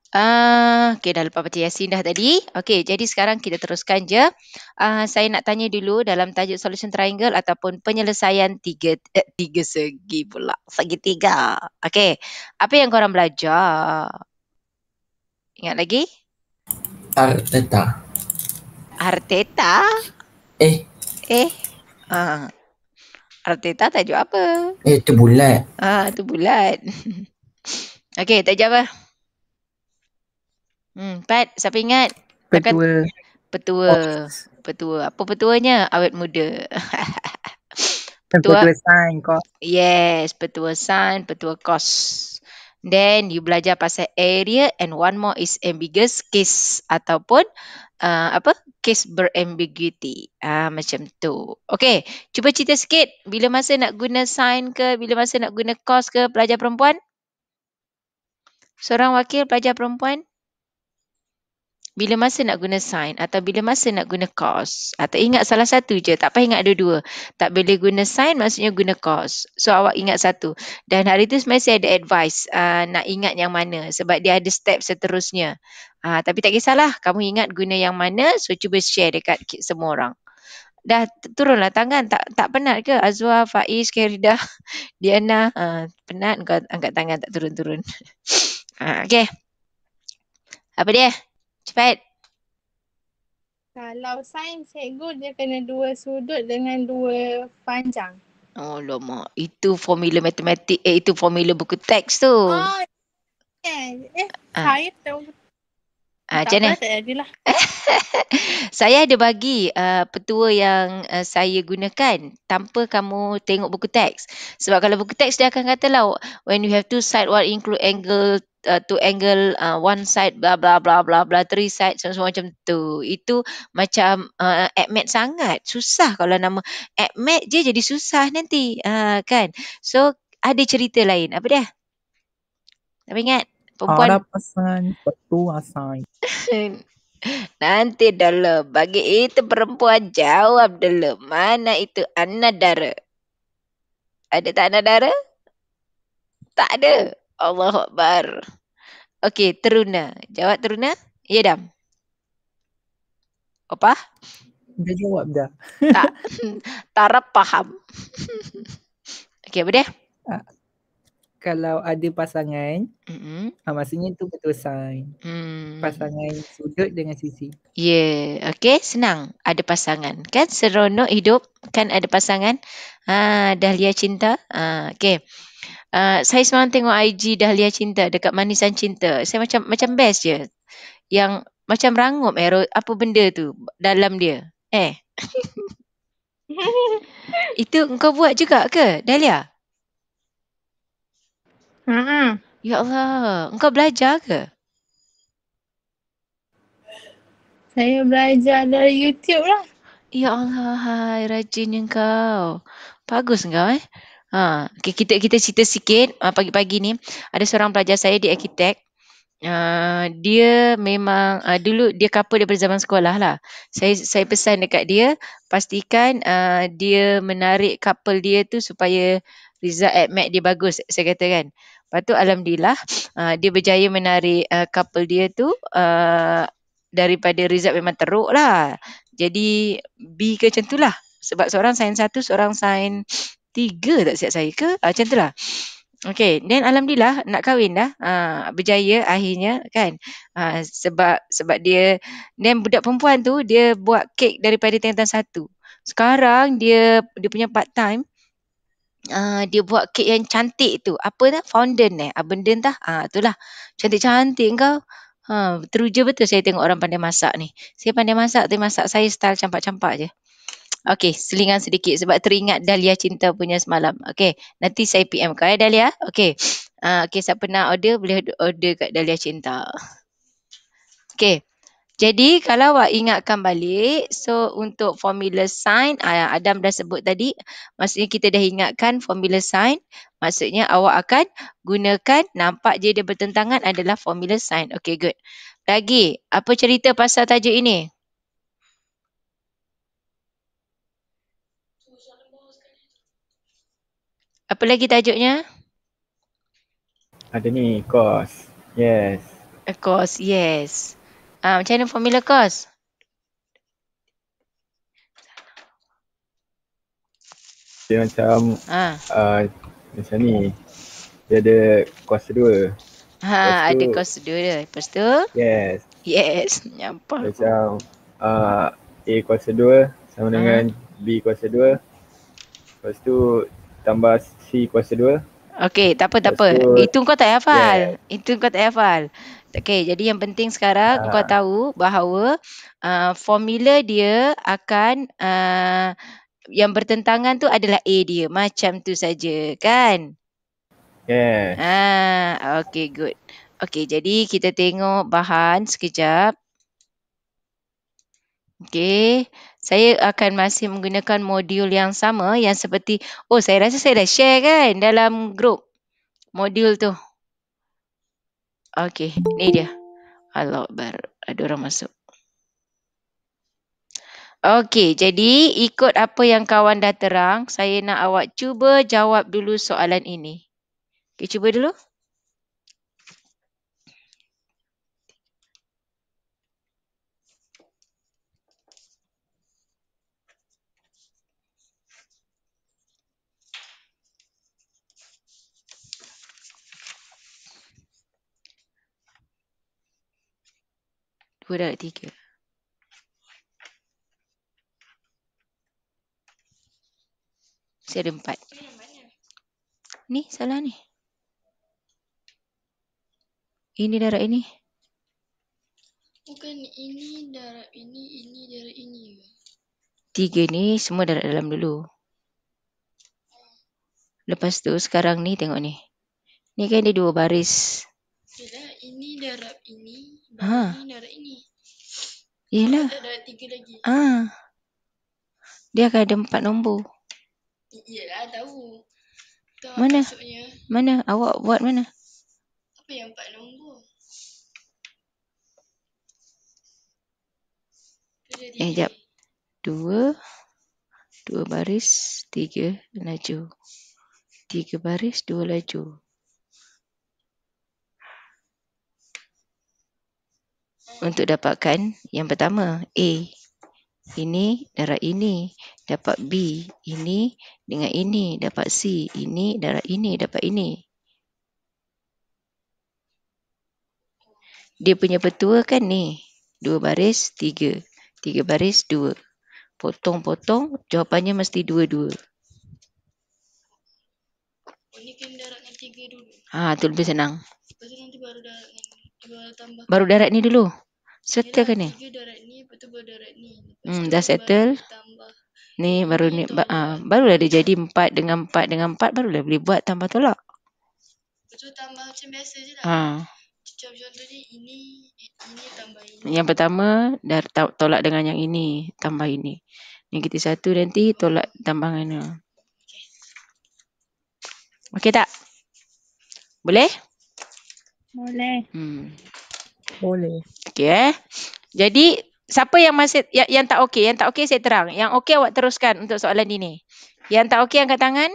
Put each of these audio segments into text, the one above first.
Okay, dah lepas baca Yasin dah tadi. Okay, jadi sekarang kita teruskan je. Saya nak tanya dulu dalam tajuk solution triangle ataupun penyelesaian tiga segi pula. Segitiga. Okay, apa yang korang belajar? Ingat lagi? Arteta. Arteta? Eh, Eh, ah, Arteta tajuk apa? itu bulat. Tu bulat. Okay, tajuk apa? Pat, siapa ingat? Takkan Petua. petua. Petua. Apa petuanya? Awet muda. Petua. Petua sign kok. Yes, petua sign, petua cos. Then you belajar pasal area and one more is ambiguous case ataupun apa? Case berambiguity. Macam tu. Okay, cuba cerita sikit bila masa nak guna sign ke, bila masa nak guna cos ke pelajar perempuan? Seorang wakil pelajar perempuan? Bila masa nak guna sign atau bila masa nak guna cos, atau ingat salah satu je, tak payah ingat dua-dua. Tak boleh guna sign maksudnya guna cos. So awak ingat satu. Dan hari tu sebenarnya saya ada advice nak ingat yang mana sebab dia ada step seterusnya. Tapi tak kisahlah kamu ingat guna yang mana, so cuba share dekat semua orang. Dah turunlah tangan, tak penat ke Azwa, Faiz, Kerida, Diana? Penat kau angkat tangan tak turun-turun. Okay. Apa dia? Cepat. Kalau sains cikgu dia kena dua sudut dengan dua panjang. Oh lama. Itu formula matematik. Itu formula buku teks tu. Oh, yes. Saya tahu. Macam mana? Tak jadilah. Saya ada bagi petua yang saya gunakan tanpa kamu tengok buku teks. Sebab kalau buku teks dia akan kata lah, when you have two side, what include angle, two angle, one side, bla bla bla bla bla, three side, semua macam tu. Itu macam AdMath sangat. Susah kalau nama AdMath je jadi susah nanti. Kan? So, ada cerita lain. Apa dia? Tapi ingat, perempuan. Ada pesan petua sign. Nanti dulu, bagi itu perempuan jawab dulu. Mana itu anadara? Ada tak anadara? Tak ada. Allahu Akbar. Okey, teruna. Jawab teruna. Ya, Dam. Apa? Dia jawab dah. Tak. Tarap faham. Okey, apa dia? Kalau ada pasangan, maksudnya tu petua sign. Pasangan sudut dengan sisi. Ya, okey, senang. Ada pasangan. Kan seronok hidup, kan ada pasangan. Dahlia cinta. Okey. Saya semalam tengok IG Dahlia Cinta dekat Manisan Cinta. Saya macam best je. Yang macam rangup apa benda tu dalam dia. Itu engkau buat juga ke, Dahlia? Ya Allah, engkau belajar ke? Saya belajar dari YouTube lah. Ya Allah, hai, rajin engkau. Bagus engkau Okay, kita cerita sikit. Pagi-pagi ni ada seorang pelajar saya di arkitek. Dia memang dulu dia couple daripada zaman sekolah lah. Saya pesan dekat dia, pastikan dia menarik couple dia tu supaya result AdMath dia bagus, saya kata kan. Lepas tu alhamdulillah dia berjaya menarik couple dia tu daripada result memang teruk lah. Jadi B ke macam tu lah. Sebab seorang sains 1, seorang sains 3 tak siap saya ke? Macam tu lah. Okay, then alhamdulillah nak kahwin dah. Berjaya akhirnya kan. Sebab dia, dan budak perempuan tu dia buat kek daripada tingkatan 1. Sekarang dia punya part time, dia buat kek yang cantik tu. Apa dah? Fondant benda entah. Itulah. Cantik-cantik kau. Teruja betul saya tengok orang pandai masak ni. Saya pandai masak, tapi masak saya style campak-campak je. Okey, selingan sedikit sebab teringat Dahlia Cinta punya semalam. Okey, nanti saya PM kau Dahlia. Okey. Okey, siapa nak order boleh order kat Dahlia Cinta. Okey. Jadi kalau awak ingatkan balik, so untuk formula sign, Adam dah sebut tadi, maksudnya kita dah ingatkan formula sign, maksudnya awak akan gunakan, nampak je dia bertentangan adalah formula sign. Okey, good. Lagi, apa cerita pasal tajuk ini? Apa lagi tajuknya? Ada ni, cos. Yes. Cos, yes. Macam mana formula cos? Dia macam macam ni. Dia ada cos 2. Ada cos 2 dia. Lepas tu? Yes. Yes. Nyampah. Macam A cos 2 sama dengan B cos 2. Lepas tu tambah C cos 2. Okey, tak apa. Itu kau tak hafal. Itu kau tak hafal. Okey, jadi yang penting sekarang kau tahu bahawa formula dia akan yang bertentangan tu adalah A dia. Macam tu saja, kan? Yes. Okey, good. Okey, jadi kita tengok bahan sekejap. Okey, saya akan masih menggunakan modul yang sama yang seperti, saya rasa saya dah share kan dalam grup modul tu. Okey, ni dia. Allah Akbar, ada orang masuk. Okey, jadi ikut apa yang kawan dah terang, saya nak awak cuba jawab dulu soalan ini. Okey, cuba dulu. Dua darab 3. Saya ada 4. Ni salah ni. Ini darab ini. Bukan ini darab ini darab ini. 3 ni semua darab dalam dulu. Lepas tu sekarang ni tengok ni. Ni kan dia 2 baris. Yelah, ini darab ini, ini darab ini. Yelah. Darab 3 lagi. Dia akan ada 4 nombor. Yelah, tahu. Mana? Maksudnya, Mana? Awak buat mana? apa yang 4 nombor? Sekejap. 2 baris, 3 laju. 3 baris, 2 laju. Untuk dapatkan yang pertama, A. Ini darab ini. Dapat B. Ini dengan ini. Dapat C. Ini darab ini. Dapat ini. Dia punya petua kan ni. 2 baris, 3. 3 baris, 2. Potong-potong, jawapannya mesti 2-2. Ini kan darab dengan 3 dulu. Tu lebih senang. Lepas tu nanti baru darab dengan tambah. Baru darab ni dulu. Settle kan ni? 3 darab ni, lepas tu baru darab ni. Dah settle. Ni baru ni barulah dia jadi 4 dengan 4 dengan 4, barulah boleh buat tambah tolak. Lepas tu tambah macam biasa je lah. Macam contoh ni, ini tambah ini. Yang pertama dah tolak dengan yang ini, tambah ini. Yang kita satu nanti tolak tambah dengan. Okey tak? Boleh? Boleh. Boleh. Okey Jadi siapa yang masih yang tak okey? Yang tak okey saya terang. Yang okey awak teruskan untuk soalan ini. Yang tak okey angkat tangan.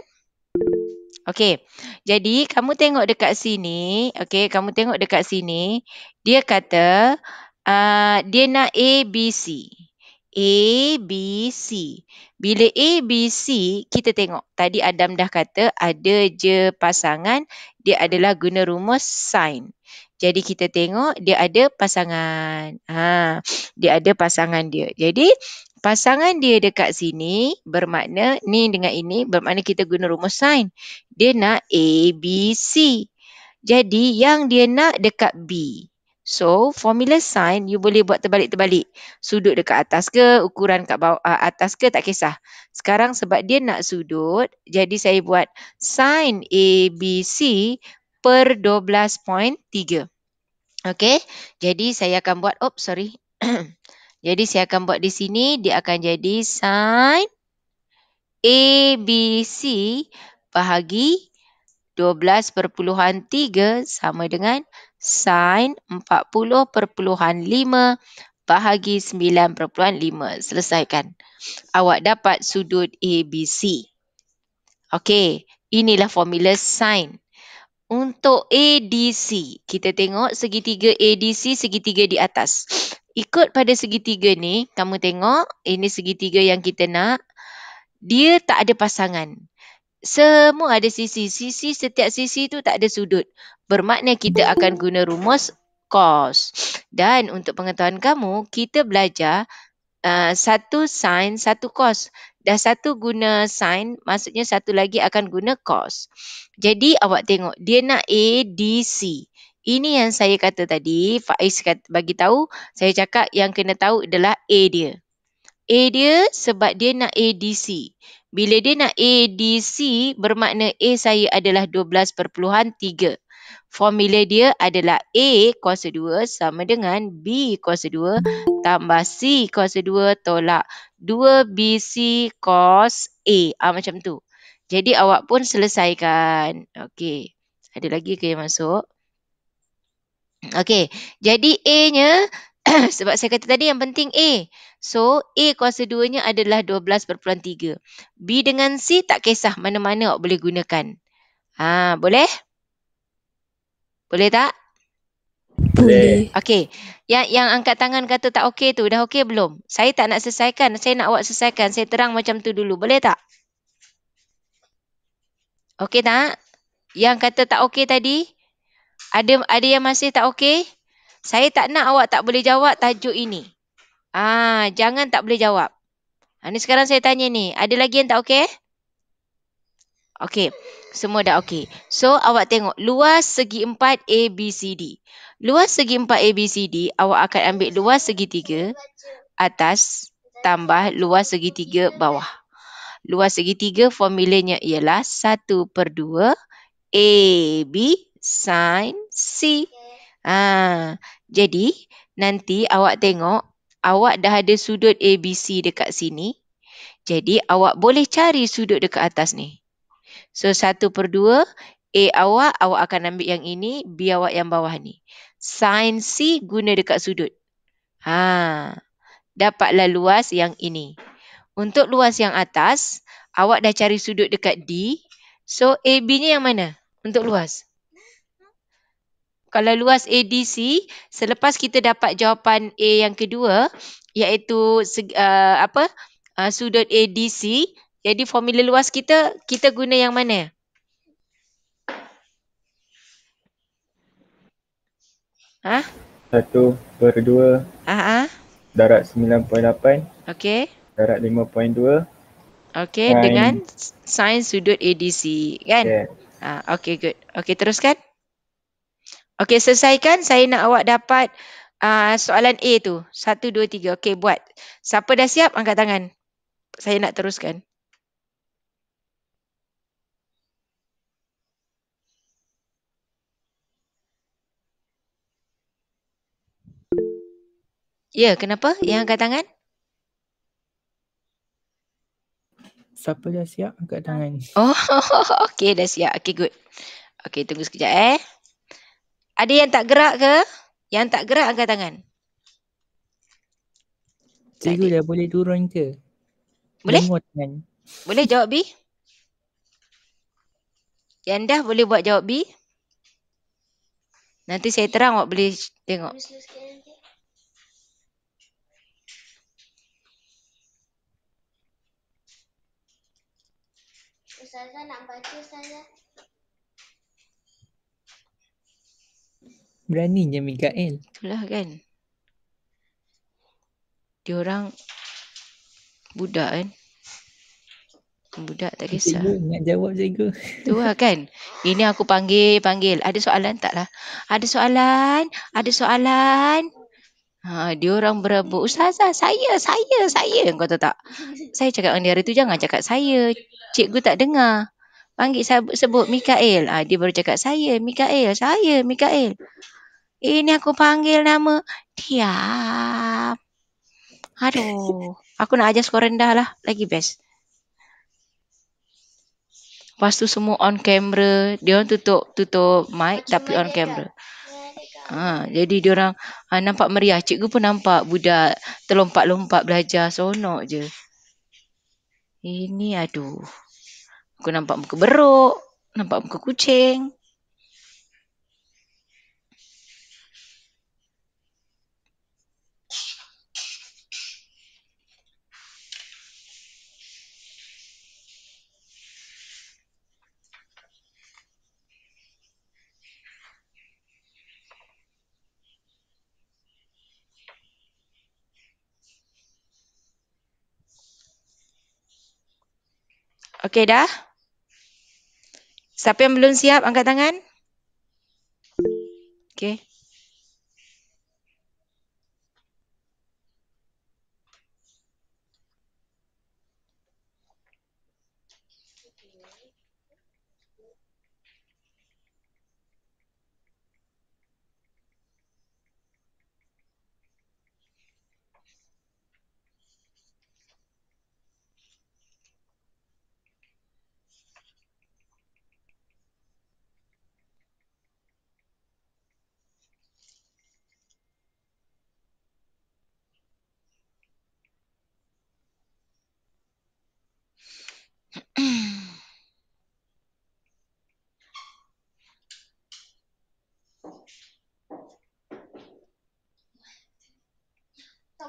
Okey. Jadi kamu tengok dekat sini, kamu tengok dekat sini, dia kata dia nak A, B, C. A, B, C. Bila A, B, C, kita tengok. Tadi Adam dah kata ada je pasangan, dia adalah guna rumus sin. Jadi kita tengok dia ada pasangan. Dia ada pasangan dia. Jadi pasangan dia dekat sini bermakna ni dengan ini bermakna kita guna rumus sin. Dia nak A, B, C. Jadi yang dia nak dekat B. So formula sin you boleh buat terbalik-terbalik. Sudut dekat atas ke, ukuran kat bawah atas ke, tak kisah. Sekarang sebab dia nak sudut, jadi saya buat sin A, B, C per 12.3. Okey, jadi saya akan buat, jadi saya akan buat di sini, dia akan jadi sin A, B, C bahagi 12.3 sama dengan sin 40.5 bahagi 9.5. Selesaikan. Awak dapat sudut ABC. Okey, inilah formula sin. Untuk ADC, kita tengok segitiga ADC, segitiga di atas. Ikut pada segitiga ni, kamu tengok, ini segitiga yang kita nak. Dia tak ada pasangan. Semua ada sisi. Setiap sisi tu tak ada sudut. Bermakna kita akan guna rumus cos. Dan untuk pengetahuan kamu, kita belajar satu sin, satu cos. Dah satu guna sin, maksudnya satu lagi akan guna cos. Jadi awak tengok, dia nak ADC. Ini yang saya kata tadi, Faiz bagi tahu, saya cakap yang kena tahu adalah A dia. A dia sebab dia nak ADC. Bila dia nak ADC, bermakna A saya adalah 12/3. Formula dia adalah A kuasa 2 sama dengan B kuasa 2 tambah C kuasa 2 tolak 2BC cos A. Macam tu. Jadi awak pun selesaikan. Okey. Ada lagi ke yang masuk? Okey. Jadi A-nya, sebab saya kata tadi yang penting A. So, A kuasa 2-nya adalah 12/3. B dengan C tak kisah mana-mana awak boleh gunakan. Boleh? Boleh tak? Boleh. Okey. Yang angkat tangan kata tak okey tu, dah okey belum? Saya tak nak selesaikan. Saya nak awak selesaikan. Saya terang macam tu dulu. Boleh tak? Okey tak? Yang kata tak okey tadi? Ada yang masih tak okey? Saya tak nak awak tak boleh jawab tajuk ini. Jangan tak boleh jawab. Ni sekarang saya tanya ni. Ada lagi yang tak okey? Okey. Semua dah okey. So, awak tengok. Luas segi 4 ABCD. Luas segi 4 ABCD, awak akan ambil luas segitiga atas tambah luas segitiga bawah. Luas segitiga formulanya ialah 1/2 AB sin C. Jadi, nanti awak tengok, awak dah ada sudut ABC dekat sini. Jadi, awak boleh cari sudut dekat atas ni. So, 1/2 A awak akan ambil yang ini, B awak yang bawah ni. Sin C guna dekat sudut. Dapatlah luas yang ini. Untuk luas yang atas, awak dah cari sudut dekat D. So, AB-nya yang mana untuk luas? Kalau luas ADC, selepas kita dapat jawapan A yang kedua, iaitu sudut ADC, jadi formula luas kita guna yang mana? Ha? 1/2 darat 9.8. Okey. Darat 5.2. Okey, dengan sin sudut ADC, kan? Yes. Okey, good. Okey, teruskan. Okey, selesaikan. Saya nak awak dapat soalan A tu. 1, 2, 3. Okey, buat. Siapa dah siap, angkat tangan. Saya nak teruskan. Ya, kenapa? Yang angkat tangan? Siapa dah siap angkat tangan? Oh, okey, dah siap. Okey, good. Okey, tunggu sekejap Ada yang tak gerak ke? Yang tak gerak angkat tangan. Cikgu dah boleh turun ke? Boleh? Tangan. Boleh jawab B? Yang dah boleh buat jawab B? Nanti saya terang awak boleh tengok. Ustazah nak baca, Ustazah. Beraninya Mikael. Itulah kan. Diorang budak kan. Budak tak kisah. Cikgu nak jawab cikgu. Tu lah kan. Ini aku panggil. Ada soalan tak lah? Ada soalan. Diorang berebut. Ustazah, saya. Kau tahu tak? Saya cakap dengan dia hari tu, jangan cakap saya. Cikgu tak dengar. Panggil sebut Mikael. Dia baru cakap saya, Mikael. Ini aku panggil nama. Diam. Aduh. Aku nak ajar skor rendah lah. Lagi best. Lepas tu semua on camera. Dia orang tutup mic tapi on camera. Jadi dia orang nampak meriah. Cikgu pun nampak budak terlompat-lompat belajar. Sonok je. Ini aduh. Aku nampak muka beruk. Nampak muka kucing. Okey dah? Siapa yang belum siap angkat tangan? Okey.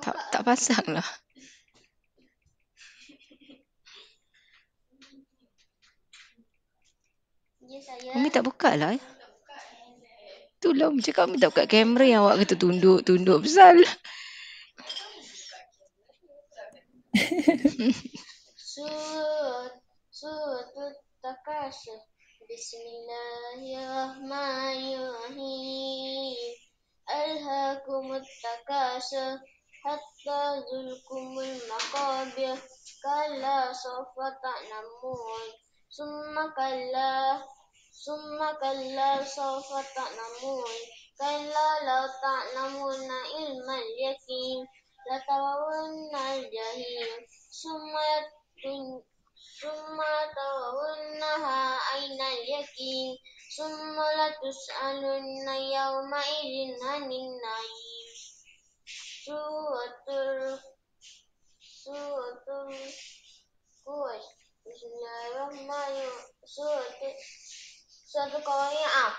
Tak pasang lah. Ya saya. Umi tak buka lah. Itulah Umi cakap Umi tak buka kamera yang awak kata tunduk besar. Suratul Takasur. Bismillahirrahmanirrahim. Alhaakumut takasur hatta zulkumul maqabir. Kalla sawfa ta'lamun. Summa kalla sawfa ta'lamun. Kalla law ta'lamuna ilmal yaqin latarawunnal jahim. Summa tarawunnaha ainal yaqin. Summa latus'alunna yawma idzin 'anil na'im. Suratul Quraish. Bismillahirrahmanirrahim. Suratul Qari'ah.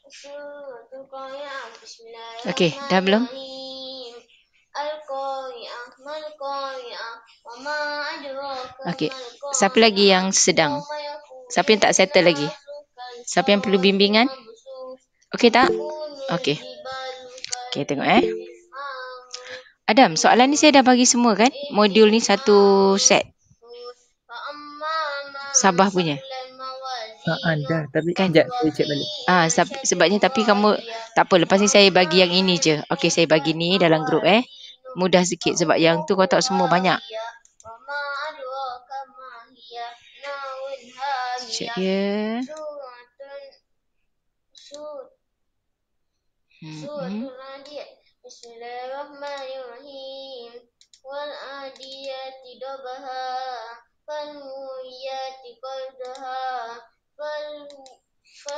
Bismillahirrahmanirrahim. Okey, dah belum? Al-Qari'ah, mal-Qari'ah, wa ma adraka Okey. mal-Qari'ah. Siapa lagi yang sedang? Siapa yang tak settle lagi? Siapa yang perlu bimbingan? Okey tak? Okey. Okey, tengok Adam, soalan ni saya dah bagi semua kan? Modul ni satu set. Sabah punya. Dah. Tapi Kan? sekejap saya check balik. Sebabnya tapi kamu tak apa, lepas ni saya bagi yang ini je. Okey, saya bagi ni dalam grup mudah sikit sebab yang tu kau tak semua banyak. Check ya. Bismillahirrahmanirrahim. Wal adiyati dabaha. Fal muriyati qadha.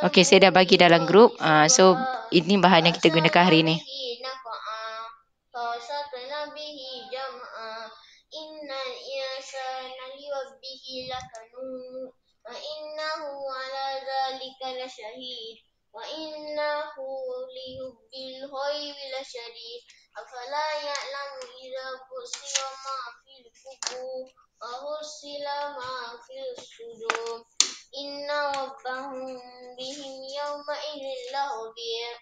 Okey, saya dah bagi dalam grup. So ini bahan yang kita gunakan hari ni. Innal insana lirabbihi lakanut. Wa innahu ala dzalika lasyahid. Wa innahu lihubbil khayri lasyadid. Afala ya'lamu idza busira ma fil qubur wa husila ma fil sudur. Inna rabbahum bihim yawma idzin lahubir.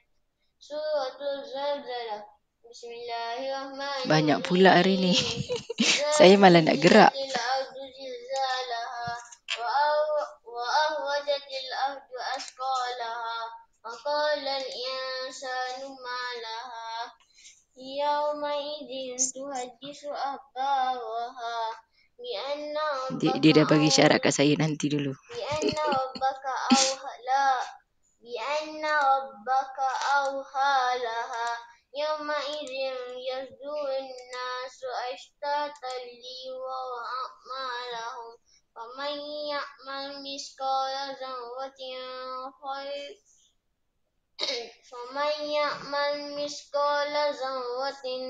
Suratul Zalzalah. Bismillahirrahmanirrahim. Banyak pula hari ni. Saya malah nak gerak. Wa ahwajatil ardu asqalaha. Wa qala al-insanu ma laha. Yawma idzin tuhaddisu akhbaraha. Dia dah bagi syarat kat saya nanti dulu. Bi'anna rabbaka awhalaha. Yawma idzin yazdurun nasu ashtatan liyuraw a'malahum. Faman ya'mal misqala dzarratin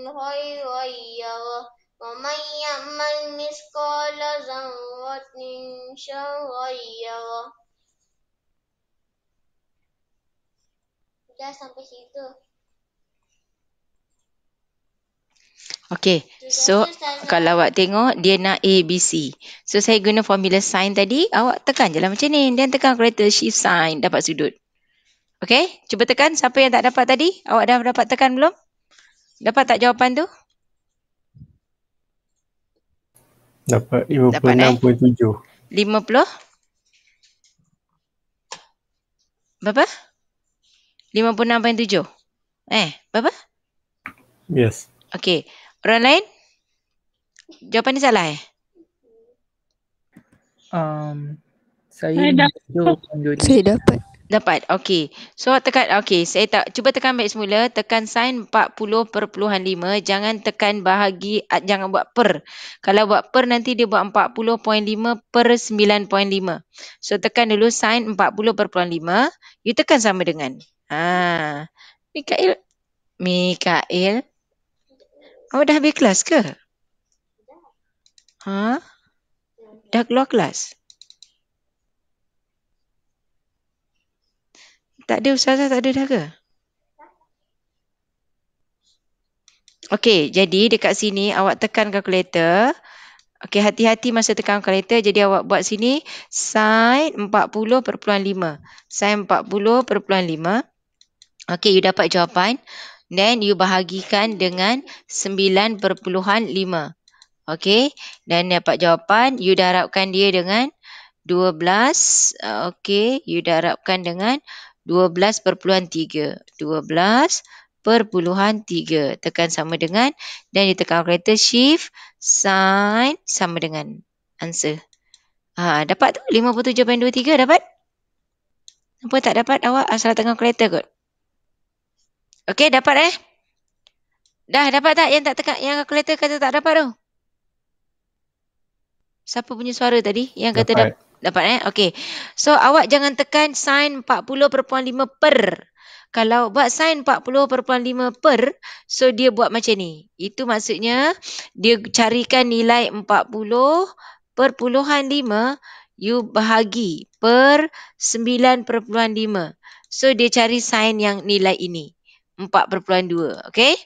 khairan yarah. Wa man ya'mal misqala dzarratin syarran yarah. Dah sampai situ. Okey, so kalau awak tengok dia nak A, B, C. So saya guna formula sin tadi, awak tekan je lah macam ni. Dan tekan kereta shift sin, dapat sudut. Okey, cuba tekan. Siapa yang tak dapat tadi? Awak dah dapat tekan belum? Dapat tak jawapan tu? Dapat 56.7. 50. Berapa? 56.7. Berapa? Yes. Okey. Orang lain? Jawapan ni salah Saya Saya 2.25. Saya dapat. Dapat. Okey. So tekan, okey, saya tak cuba tekan baik semula, tekan sign 40.5, jangan tekan bahagi, jangan buat per. Kalau buat per nanti dia buat 40.5 per 9.5. So tekan dulu sign 40.5, you tekan sama dengan. Mikael. Awak dah habis kelas ke? Dah keluar kelas? Tak ada ustazah, tak ada dah ke? Okey, jadi dekat sini awak tekan kalkulator. Okey, hati-hati masa tekan kalkulator. Jadi awak buat sini sin 40.5. Sin 40.5. Okey, you dapat jawapan. Then you bahagikan dengan 9.5. Okey, dan dapat jawapan. You darabkan dia dengan 12. Okey, you darabkan dengan 12.3. 12.3. Tekan sama dengan, dan ditekan kalkulator shift sin sama dengan answer. Dapat tu 57.23 dapat? Apa tak dapat awak asal tekan kalkulator kot? Okey, dapat Dah dapat tak yang tak tekan, yang kalkulator kata tak dapat tu? Siapa punya suara tadi yang kata dapat Okey. So awak jangan tekan sin 40.5 per. Kalau buat sin 40.5 per, so dia buat macam ni. Itu maksudnya dia carikan nilai 40.5, you bahagi per 9.5. So dia cari sin yang nilai ini. 4.2. Okey.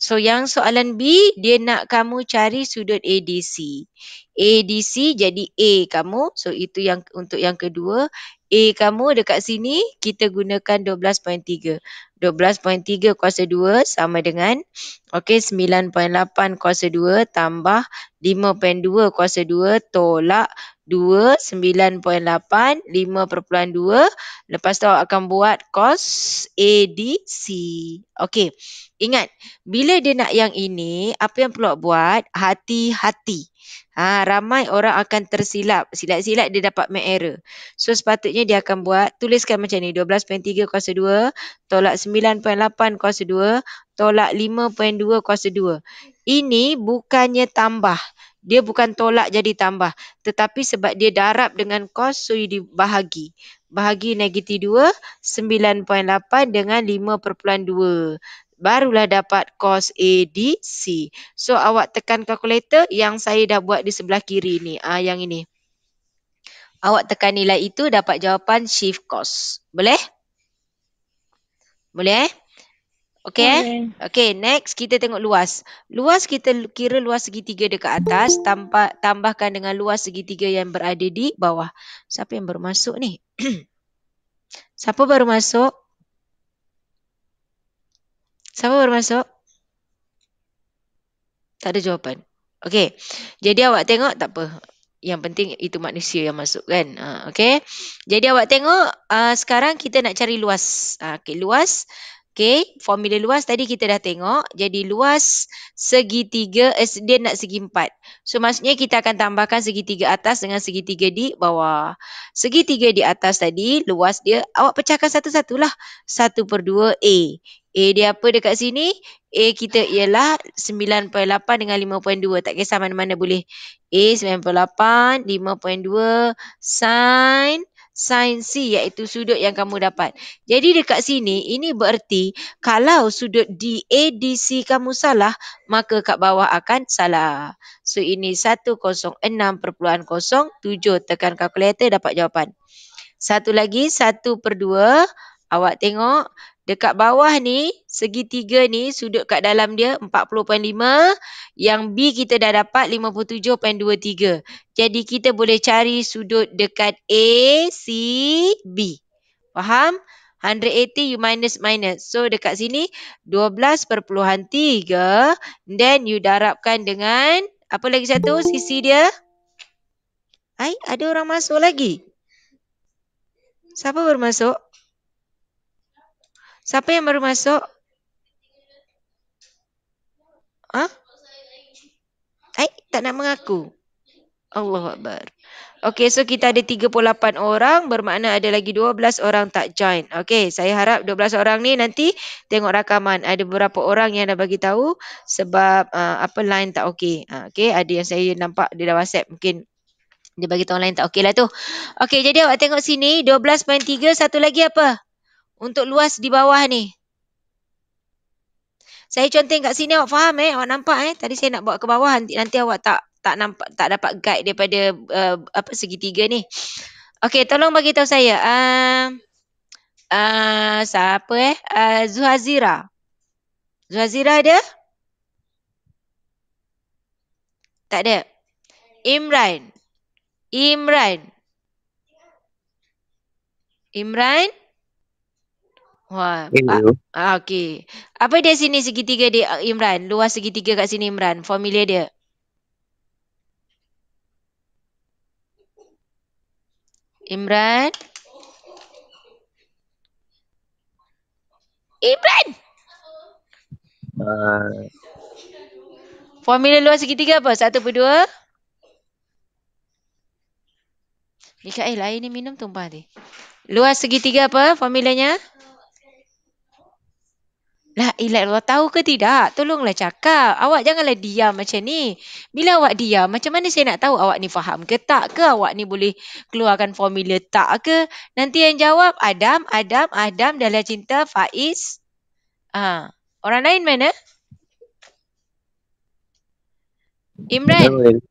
So yang soalan B, dia nak kamu cari sudut ADC. ADC jadi A kamu. So itu yang untuk yang kedua. A kamu dekat sini kita gunakan 12.3. 12.3 kuasa 2 sama dengan 9.8 kuasa 2 tambah 5.2 kuasa 2 tolak 2, 9.8, 5.2. Lepas tu awak akan buat cos ADC. Okey. Ingat, bila dia nak yang ini, apa yang perlu buat? Hati-hati. Ramai orang akan tersilap. Silap-silap dia dapat make error. So sepatutnya dia akan buat, tuliskan macam ni. 12.3 kuasa 2 tolak 9.8 kuasa 2 tolak 5.2 kuasa 2. Ini bukannya tambah. Dia bukan tolak jadi tambah. Tetapi sebab dia darab dengan cos, so dibahagi. Bahagi negatif 2, 9.8 dengan 5.2. Barulah dapat cos ADC. So awak tekan kalkulator yang saya dah buat di sebelah kiri ni. Yang ini. Awak tekan nilai itu dapat jawapan shift cos. Boleh? Boleh Okey. Okey, next kita tengok luas. Luas kita kira luas segitiga dekat atas, tambahkan dengan luas segitiga yang berada di bawah. Siapa yang baru masuk ni? Siapa baru masuk? Siapa baru masuk? Tak ada jawapan. Okey. Jadi awak tengok tak apa. Yang penting itu manusia yang masuk kan. Okey. Jadi awak tengok sekarang kita nak cari luas. Okey, luas. Okey, formula luas tadi kita dah tengok. Jadi luas segitiga, dia nak segi 4. So maksudnya kita akan tambahkan segitiga atas dengan segitiga di bawah. Segitiga di atas tadi, luas dia, awak pecahkan satu-satulah. 1/2 A. A dia apa dekat sini? A kita ialah 9.8 dengan 5.2. Tak kisah mana-mana boleh. A 9.8, 5.2, sin C iaitu sudut yang kamu dapat. Jadi dekat sini, ini bererti kalau sudut DADC kamu salah, maka kat bawah akan salah. So ini 106.07. Tekan kalkulator dapat jawapan. Satu lagi, 1/2. Awak tengok. Dekat bawah ni, segitiga ni, sudut kat dalam dia 40.5. Yang B kita dah dapat 57.23. Jadi kita boleh cari sudut dekat A, C, B. Faham? 180 you minus. So dekat sini 12.3. Then you darabkan dengan, apa lagi satu sisi dia? Ada orang masuk lagi. Siapa baru masuk? Siapa yang baru masuk? Tak nak mengaku. Allahu Akbar. Okey, so kita ada 38 orang, bermakna ada lagi 12 orang tak join. Okey, saya harap 12 orang ni nanti tengok rakaman. Ada beberapa orang yang dah bagi tahu sebab line tak okey. Okey, ada yang saya nampak dia dah WhatsApp, mungkin dia bagi tahu line tak okey lah tu. Okey, jadi awak tengok sini 12.3, satu lagi apa? Untuk luas di bawah ni. Saya conteng kat sini, awak faham awak nampak tadi saya nak bawa ke bawah, nanti awak tak nampak, tak dapat guide daripada segitiga ni. Okey, tolong bagi tahu saya. Siapa Zuhazira. Zuhazira ada? Tak ada. Imran. Wah. Okey. Apa dia sini segitiga dia, Imran? Luas segitiga kat sini, Imran. Formula dia. Imran. Formula luas segitiga apa? 1/2. Mikael, air ni minum tumpah ni. Luas segitiga apa formulanya? La ilaha illallah, tahu ke tidak? Tolonglah cakap. Awak janganlah diam macam ni. Bila awak diam, macam mana saya nak tahu awak ni faham ke tak ke? Awak ni boleh keluarkan formula tak ke? Nanti yang jawab Adam, Dahlia Cinta, Faiz. Orang lain mana? Imran,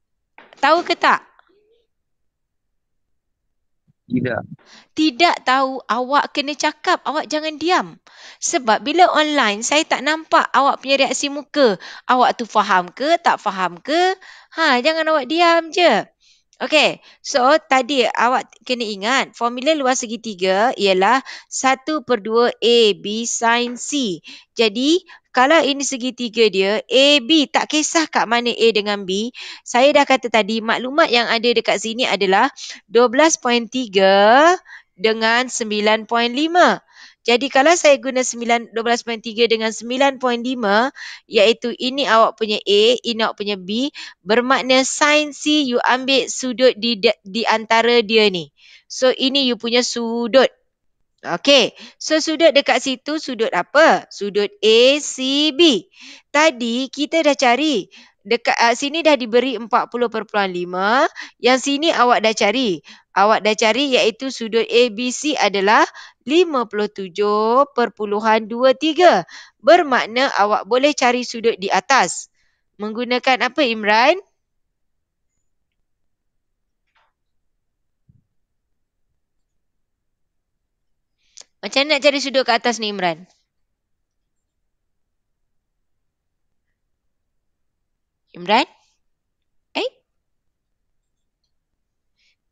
tahu ke tak? Tidak tahu, awak kena cakap, awak jangan diam. Sebab bila online, saya tak nampak awak punya reaksi muka. Awak tu faham ke, tak faham ke? Jangan awak diam je. Okey, so tadi awak kena ingat, formula luas segitiga ialah 1/2 AB sin C. Jadi, kalau ini segitiga dia, AB, tak kisah kat mana A dengan B. Saya dah kata tadi, maklumat yang ada dekat sini adalah 12.3 dengan 9.5. Jadi kalau saya guna 12.3 dengan 9.5, iaitu ini awak punya A, ini awak punya B, bermakna sin C you ambil sudut di antara dia ni. So ini you punya sudut. Okey, so sudut dekat situ sudut apa? Sudut ACB. Tadi kita dah cari. Dekat sini dah diberi 40.5. Yang sini awak dah cari. Awak dah cari iaitu sudut ABC adalah 57.23. Bermakna awak boleh cari sudut di atas. Menggunakan apa, Imran? Macam mana nak cari sudut ke atas ni, Imran? Imran?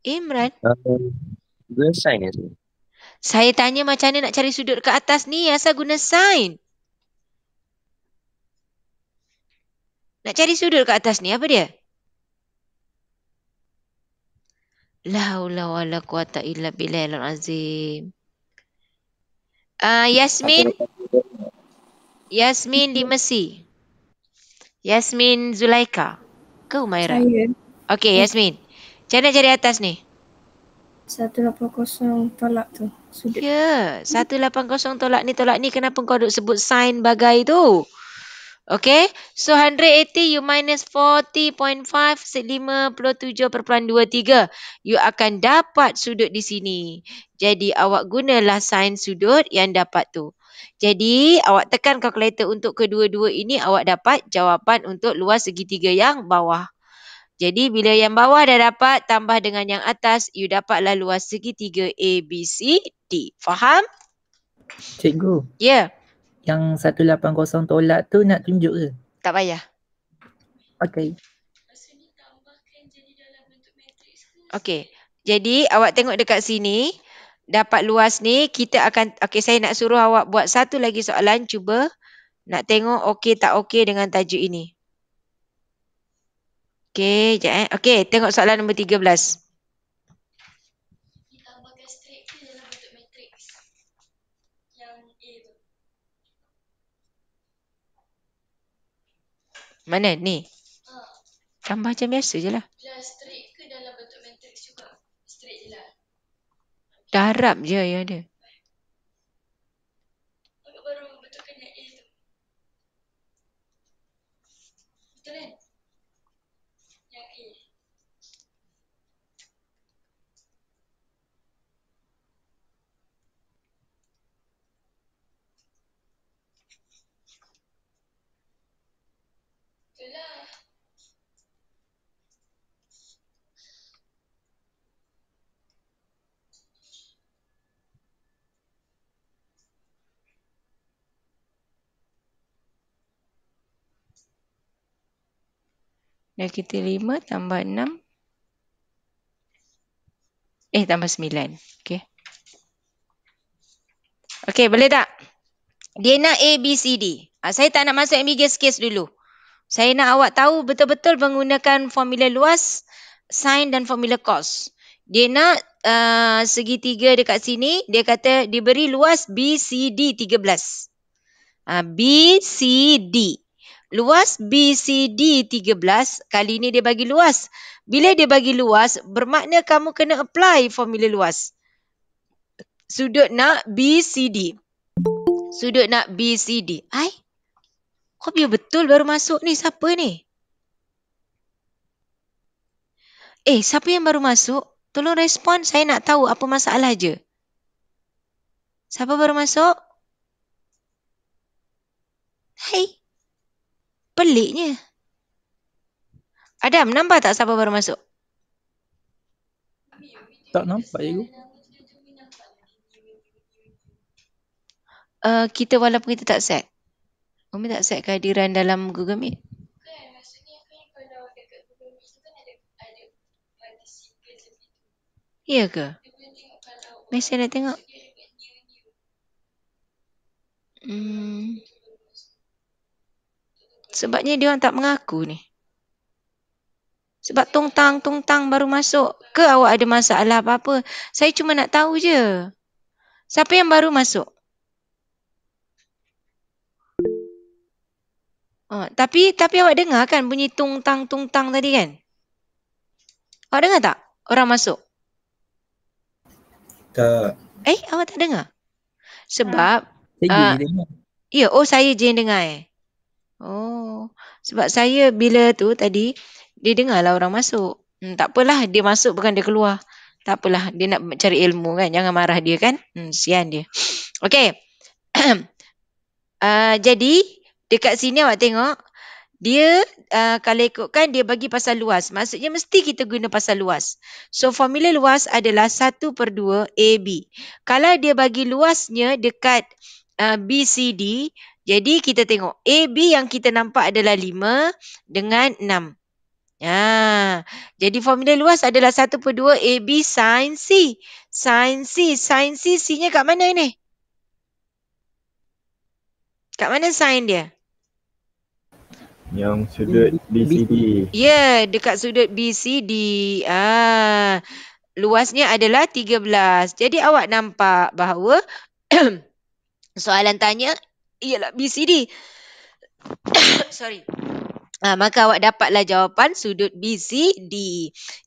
Imran? Guna sign ya? Saya tanya macam mana nak cari sudut ke atas ni, asal guna sign? Nak cari sudut ke atas ni, apa dia? La haula wala quwata illa billahil azim. Yasmin di Mesir. Yasmin Zulaika. Ke Umairah? Saya. Okey, Yasmin. Macam mana cari atas ni? 180 tolak tu. Sudut. Ya, 180 tolak ni kenapa kau duk sebut sign bagai tu? Okay, so 180 you minus 40.5, 57.23. You akan dapat sudut di sini. Jadi awak gunalah sign sudut yang dapat tu. Jadi awak tekan kalkulator untuk kedua-dua ini, awak dapat jawapan untuk luas segitiga yang bawah. Jadi bila yang bawah dah dapat, tambah dengan yang atas, you dapatlah luas segitiga ABCD. Faham? Cikgu. Ya. Yang 180 tolak tu nak tunjuk ke? Tak payah. Okey. Okey. Jadi awak tengok dekat sini, dapat luas ni, kita akan, okey, saya nak suruh awak buat satu lagi soalan, cuba nak tengok okey tak okey dengan tajuk ini. Okey, sekejap Okey, tengok soalan nombor 13. Mana ni? Tambah macam biasa je lah. Plus straight ke dalam bentuk matrix juga? Straight je lah. Darab je yang ada. Agak baru betulkan yang A tu. Betul kan? Yang A. Betul lah. Negatif 5 tambah 6. Tambah 9. Okey. Okey, boleh tak? Dia nak A, B, C, D. Saya tak nak masuk ambiguous case dulu. Saya nak awak tahu betul-betul menggunakan formula luas, sin dan formula cos. Dia nak segitiga dekat sini. Dia kata diberi luas B, C, D 13. B, C, D. Luas B, C, D 13. Kali ni dia bagi luas. Bila dia bagi luas, bermakna kamu kena apply formula luas. Sudut nak B, C, D. Sudut nak B, C, D. Kok biar betul baru masuk ni? Siapa ni? Siapa yang baru masuk? Tolong respon. Saya nak tahu apa masalah je. Siapa baru masuk? Peliknya. Adam, nampak tak siapa baru masuk? Tak nampak cikgu. Kita walaupun kita tak set. Umi tak set kehadiran dalam Google Meet. Kan, maksudnya kan kalau dekat Google Meet tu kan ada participant lebih tu. Ya ke? Dia boleh tengok kalau Mesej nak tengok. dia dekat new. Sebabnya dia orang tak mengaku ni. Sebab tungtang baru masuk. Ke awak ada masalah apa-apa? Saya cuma nak tahu je. Siapa yang baru masuk? Tapi awak dengar kan bunyi tungtang tadi kan? Awak dengar tak? Orang masuk. Tak. Awak tak dengar? Sebab Saya dengar. ya, saya je yang dengar sebab saya bila tu tadi dia dengar lah orang masuk. Tak apalah, dia masuk bukan dia keluar. Tak apalah, dia nak cari ilmu kan. Jangan marah dia kan. Sian dia. Okey. Jadi dekat sini awak tengok dia kalau ikutkan dia bagi pasal luas. Maksudnya mesti kita guna pasal luas. So formula luas adalah 1/2 AB. Kalau dia bagi luasnya dekat BCD, jadi kita tengok AB yang kita nampak adalah 5 dengan 6. Jadi formula luas adalah 1/2 AB sin C. Sin C C-nya kat mana ni? Kat mana sin dia? Yang sudut BCD. Ya, dekat sudut BCD. Luasnya adalah 13. Jadi awak nampak bahawa soalan tanya ialah BCD. Sorry. Maka awak dapatlah jawapan sudut BCD.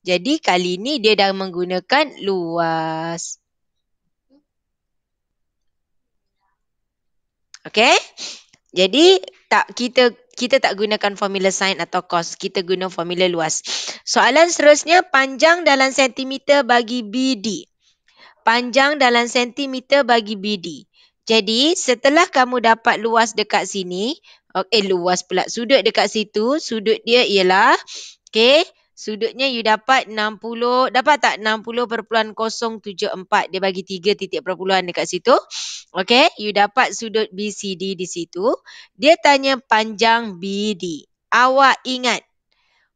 Jadi kali ni dia dah menggunakan luas. Okey? Jadi kita tak gunakan formula sin atau cos. Kita guna formula luas. Soalan seterusnya, panjang dalam sentimeter bagi BD. Panjang dalam sentimeter bagi BD. Jadi setelah kamu dapat luas dekat sini, luas pula, sudut dekat situ, sudut dia ialah, sudutnya you dapat 60, dapat tak 60.074, dia bagi 3 titik perpuluhan dekat situ. You dapat sudut BCD di situ. Dia tanya panjang BD. Awak ingat,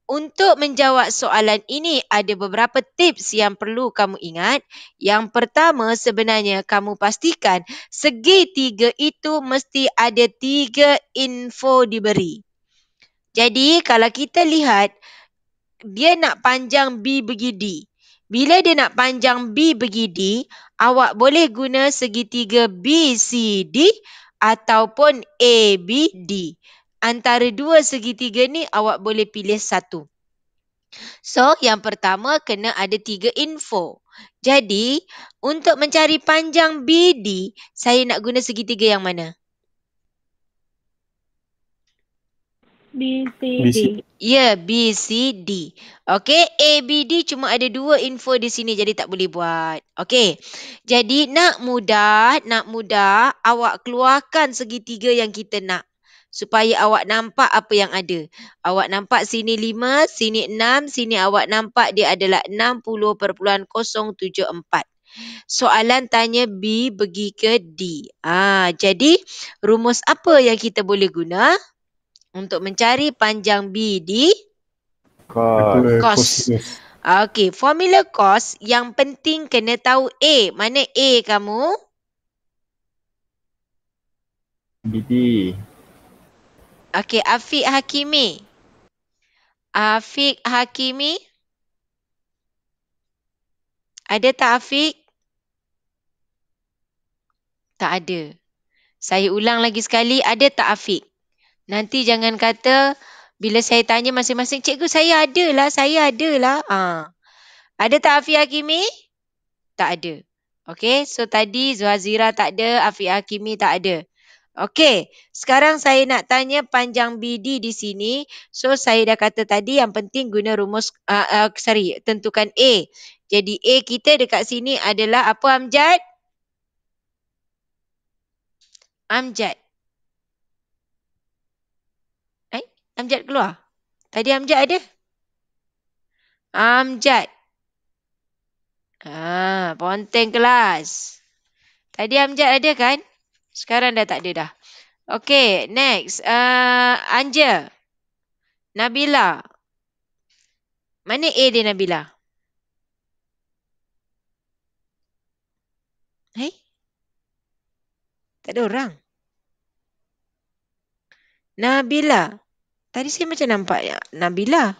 untuk menjawab soalan ini ada beberapa tips yang perlu kamu ingat. Yang pertama, sebenarnya kamu pastikan segitiga itu mesti ada 3 info diberi. Jadi kalau kita lihat, dia nak panjang B bagi D. Bila dia nak panjang B bagi D, awak boleh guna segitiga BCD ataupun ABD. antara dua segitiga ni awak boleh pilih satu. So, yang pertama kena ada 3 info. Jadi, untuk mencari panjang BD, saya nak guna segitiga yang mana? BCD. Ya, BCD. Okey, ABD cuma ada 2 info di sini jadi tak boleh buat. Okey. Jadi nak mudah awak keluarkan segitiga yang kita nak supaya awak nampak apa yang ada. Awak nampak sini 5, sini 6, sini awak nampak dia adalah 60.074. Soalan tanya B pergi ke D. Jadi rumus apa yang kita boleh guna untuk mencari panjang BD? Cos. Okey, formula cos yang penting kena tahu A. Mana A kamu? BD. Okey, Afiq Hakimi. Afiq Hakimi. Ada tak Afiq? Tak ada. Saya ulang lagi sekali, ada tak Afiq? Nanti jangan kata bila saya tanya masing-masing, cikgu saya ada lah. Ada tak Afiq Hakimi? Tak ada. Okey, so tadi Zuhazira tak ada, Afiq Hakimi tak ada. Okey, sekarang saya nak tanya panjang BD di sini. So saya dah kata tadi yang penting guna rumus, tentukan A. Jadi A kita dekat sini adalah apa Amjad? Amjad. Amjad keluar. Tadi Amjad ada? Amjad. Ponteng kelas. Tadi Amjad ada kan? Sekarang dah tak ada dah. Okey, next. Anja. Nabila. Mana A dia Nabila? Tak ada orang. Nabila. Tadi saya macam nampak Nabila.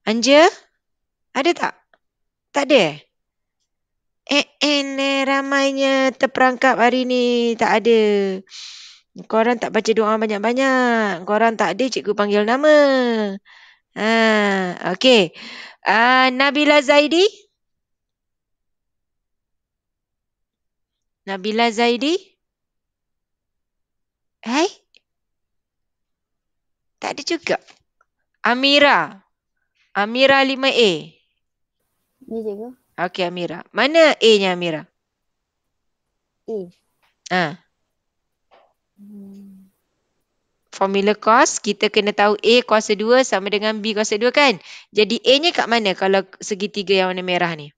Anja? Ada tak? Tak ada ramainya terperangkap hari ni. Tak ada. Korang tak baca doa banyak-banyak. Korang tak ada cikgu panggil nama. Okey. Nabila Zaidi? Nabila Zaidi? Tak ada juga. Amira. Amira 5A. Ni cikgu. Okey Amira. Mana A-nya Amira? A. Formula cos, kita kena tahu A kuasa 2 sama dengan B kuasa 2 kan? Jadi A-nya kat mana kalau segitiga yang warna merah ni?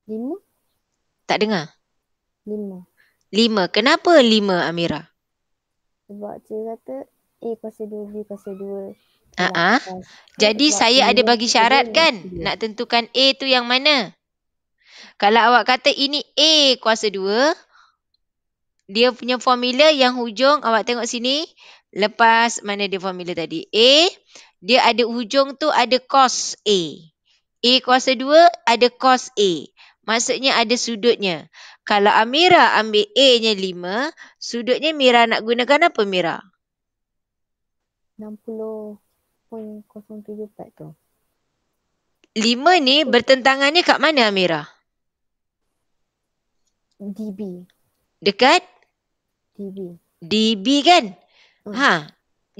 5. Tak dengar? 5. 5. Kenapa 5 Amira? Sebab cikgu kata A kuasa 2, B kuasa 2. Jadi saya ada bagi syarat kan? Nak tentukan A tu yang mana? Kalau awak kata ini A kuasa 2, dia punya formula yang hujung awak tengok sini. Lepas mana dia formula tadi? A, dia ada hujung tu ada cos A. A kuasa 2 ada cos A. Maksudnya ada sudutnya. Kalau Amira ambil A-nya 5, sudutnya Mira nak gunakan apa Mira? 60.074 tu. 5 ni bertentangannya kat mana Amira? DB. Dekat? DB. DB kan?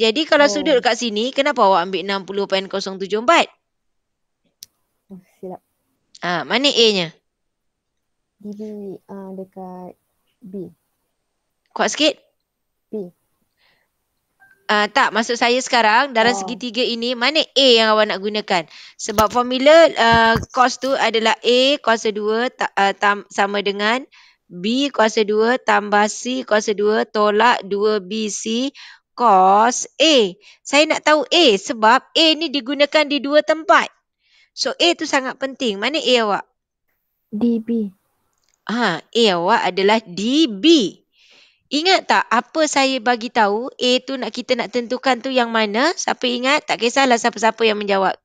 Jadi kalau sudut kat sini, kenapa awak ambil 60.074? Silap. Mana A-nya? DB dekat B. Kuat sikit? B. Tak, maksud saya sekarang dalam segitiga ini mana A yang awak nak gunakan? Sebab formula cos tu adalah A kuasa 2 sama dengan B kuasa 2 tambah C kuasa 2 tolak 2BC cos A. Saya nak tahu A sebab A ni digunakan di 2 tempat. So A tu sangat penting. Mana A awak? DB. A awak adalah DB. Ingat tak apa saya bagi tahu A tu kita nak tentukan tu yang mana? Siapa ingat? Tak kisahlah siapa-siapa yang menjawab.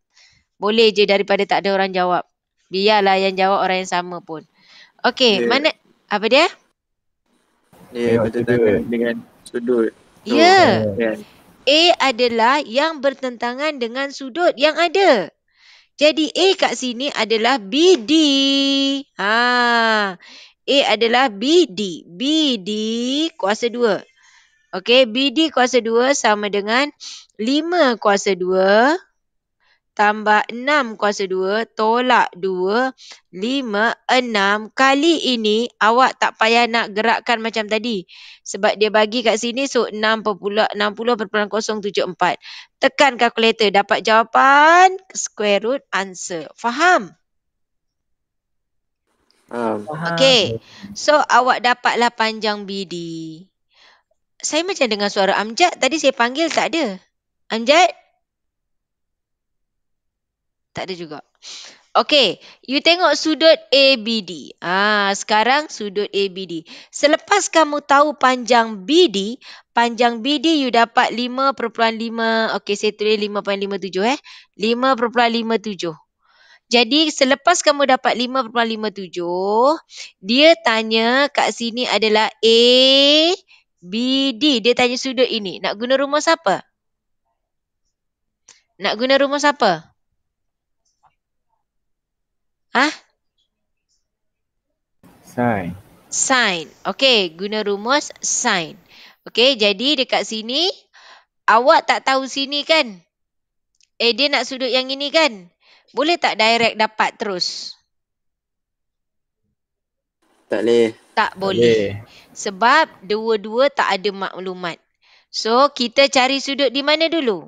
Boleh je daripada tak ada orang jawab. Biarlah yang jawab orang yang sama pun. Okey, mana apa dia? Dia bertentangan dengan Sudut. Ya. Yes. A adalah yang bertentangan dengan sudut yang ada. Jadi A kat sini adalah BD. A adalah BD. BD kuasa 2. Okey, BD kuasa 2 sama dengan 5 kuasa 2 tambah 6 kuasa 2 tolak 2, 5, 6. Kali ini awak tak payah nak gerakkan macam tadi. Sebab dia bagi kat sini so 60,074. Tekan kalkulator dapat jawapan square root answer. Faham? Faham. Okey. So awak dapatlah panjang BD. Saya macam dengar suara Amjad. Tadi saya panggil tak ada. Amjad? Tak ada juga. Okey, you tengok sudut ABD. Sekarang sudut ABD. Selepas kamu tahu panjang BD you dapat 5.5. Okey, saya tulis 5.57 5.57. Jadi selepas kamu dapat 5.57, dia tanya kat sini adalah ABD. Dia tanya sudut ini. Nak guna rumus apa? Nak guna rumus apa? Sin. Sin. Okey, guna rumus sin. Okey, jadi dekat sini awak tak tahu sini kan? Dia nak sudut yang ini kan? Boleh tak direct dapat terus? Tak boleh. Tak boleh. Sebab dua-dua tak ada maklumat. So, kita cari sudut di mana dulu?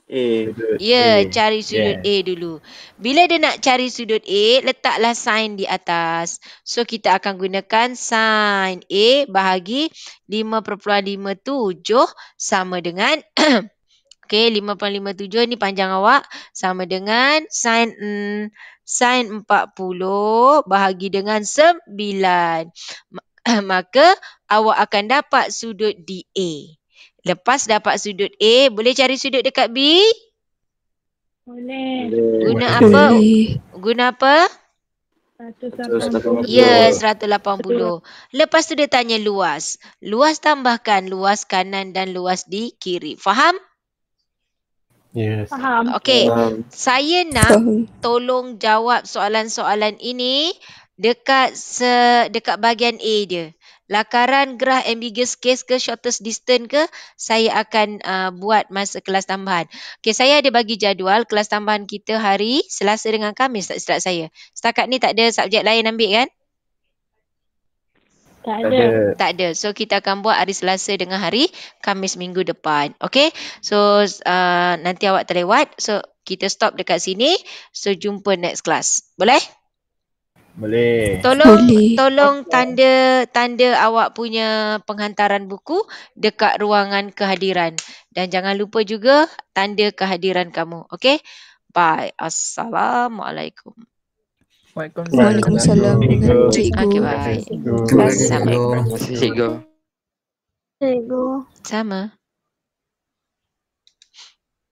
Cari sudut A dulu. Bila dia nak cari sudut A, letaklah sin di atas. So, kita akan gunakan sin A bahagi 5.57 sama dengan okey, 5.57 ni panjang awak sama dengan sin 40 bahagi dengan 9. Maka awak akan dapat sudut DA. Lepas dapat sudut A, boleh cari sudut dekat B? Boleh. Guna apa? Guna apa? 180. Ya, 180. Lepas tu dia tanya luas. Luas tambahkan luas kanan dan luas di kiri. Faham? Yes. Faham. Okey. Saya nak tolong jawab soalan-soalan ini dekat bahagian A dia. Lakaran gerah ambiguous case ke shortest distance ke, saya akan buat masa kelas tambahan. Okey, saya ada bagi jadual kelas tambahan kita hari Selasa dengan Khamis tak silap saya. Setakat ni tak ada subjek lain ambil kan? Tak ada. Tak ada. So kita akan buat hari Selasa dengan hari Khamis minggu depan. Okey. So nanti awak terlewat. So kita stop dekat sini. So jumpa next class. Boleh? Boleh. Tolong tanda awak punya penghantaran buku dekat ruangan kehadiran. Dan jangan lupa juga tanda kehadiran kamu. Okey? Bye. Assalamualaikum. Waalaikumsalam dengan cikgu. Okey, bye. Assalamualaikum. Assalamualaikum. Cikgu. Cikgu. Sama.